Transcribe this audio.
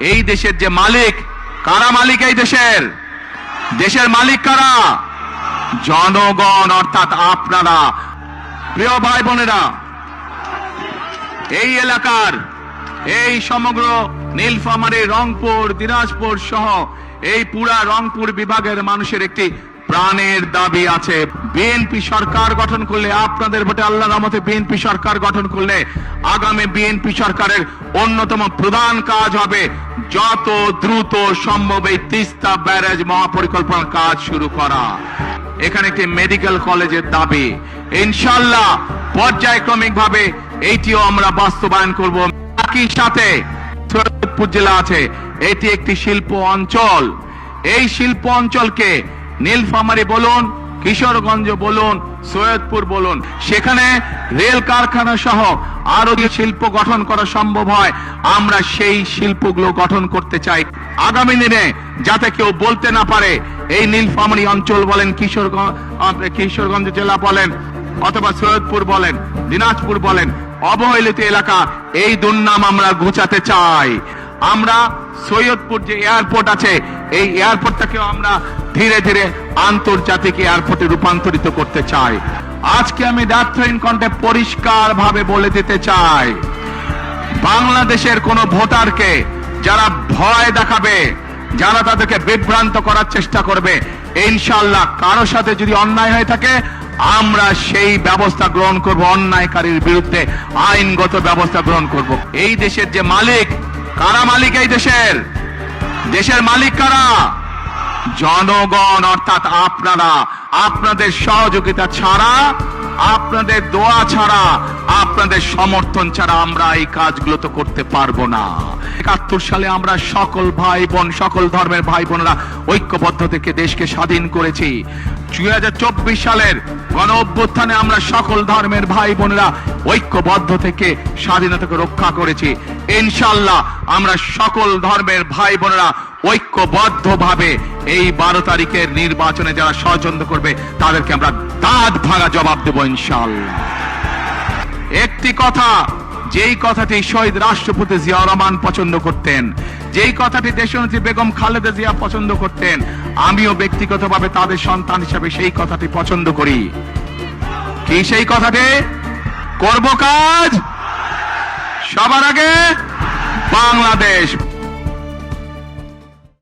এই দেশের যে মালিক, কারা মালিক এই দেশের? দেশের মালিক কারা? জনগণ, অর্থাৎ আপনারা। প্রিয় ভাই বোনেরা, এই এলাকার, এই সমগ্র নীলফামারী, রংপুর, দিনাজপুর সহ এই পুরা রংপুর বিভাগের মানুষের একটি প্রাণের দাবি আছে। বিএনপি সরকার গঠন করলে, আপনাদের ভোটে আল্লাহর রহমতে বিএনপি সরকার গঠন করলে, আগামী বিএনপি সরকারের অন্যতম প্রধান কাজ হবে যত দ্রুত সম্ভব এই তিস্তা ব্যারেজ মহাপরিকল্পনার কাজ শুরু করা। এখানে একটি মেডিকেল কলেজের দাবি, ইনশাআল্লাহ পর্যায়ক্রমিক ভাবে এইটিও আমরা বাস্তবায়ন করব। একই সাথে সৈয়দপুর জেলা আছে, এটি একটি শিল্প অঞ্চল। এই শিল্প অঞ্চলকে নীলফামারী বলুন, কিশোরগঞ্জ বলুন, সৈয়দপুর বলুন, সেখানে রেল কারখানা সহ আরো যে শিল্প গঠন করা সম্ভব হয়, আমরা সেই শিল্পগুলো গঠন করতে চাই। আগামী দিনে যাতে কেউ বলতে না পারে এই নীলফামারী অঞ্চল বলেন, কিশোরগঞ্জ জেলা বলেন, অথবা সৈয়দপুর বলেন, দিনাজপুর বলেন, অবহেলিত এলাকা, এই দুর্নাম আমরা ঘুচাতে চাই। আমরা সৈয়দপুর যে এয়ারপোর্ট আছে, এই এয়ারপোর্টটাকেও আমরা ধীরে ধীরে আন্তর্জাতিক এয়ারপোর্টে রূপান্তরিত করতে চাই। আজকে আমি ডাক্তারিন কণ্ঠে পরিষ্কার ভাবে বলে দিতে চাই, বাংলাদেশের কোন ভোটারকে যারা ভয় দেখাবে, যারা তাদেরকে বিভ্রান্ত করার চেষ্টা করবে, ইনশাআল্লাহ কারো সাথে যদি অন্যায় হয়ে থাকে আমরা সেই ব্যবস্থা গ্রহণ করব, অন্যায়কারীর বিরুদ্ধে আইনগত ব্যবস্থা গ্রহণ করব। এই দেশের যে মালিক, কারা মালিক এই দেশের? দেশের মালিক কারা? জনগণ, অর্থাৎ আপনারা। আপনাদের সহযোগিতা ছাড়া, আপনাদের দোয়া ছাড়া, আপনাদের সমর্থন ছাড়া আমরা এই কাজগুলো তো করতে পারবো না। ৭১ সালে আমরা সকল ভাই বোন, সকল ধর্মের ভাই বোনেরা ঐক্যবদ্ধ থেকে দেশকে স্বাধীন করেছি। ২০২৪ সালের গণ অভ্যুত্থানে আমরা সকল ধর্মের ভাই বোনেরা ঐক্যবদ্ধ থেকে স্বাধীনতাকে রক্ষা করেছি। ইনশাআল্লাহ আমরা সকল ধর্মের ভাই বোনেরা ঐক্যবদ্ধ ভাবে এই 12 তারিখের নির্বাচনে যারা ষড়যন্ত্র করবে তাদেরকে আমরা দাঁত ভাঙা জবাব দেব ইনশাআল্লাহ। একটি কথা, যেই কথাটি শহীদ রাষ্ট্রপতি জিয়াউর রহমান পছন্দ করতেন, যেই কথাটি দেশনেত্রী বেগম খালেদা জিয়া পছন্দ করতেন, আমিও ব্যক্তিগতভাবে তাদের সন্তান হিসেবে সেই কথাটি পছন্দ করি। কি সেই কথাটি? করব কাজ, সবার আগে বাংলাদেশ।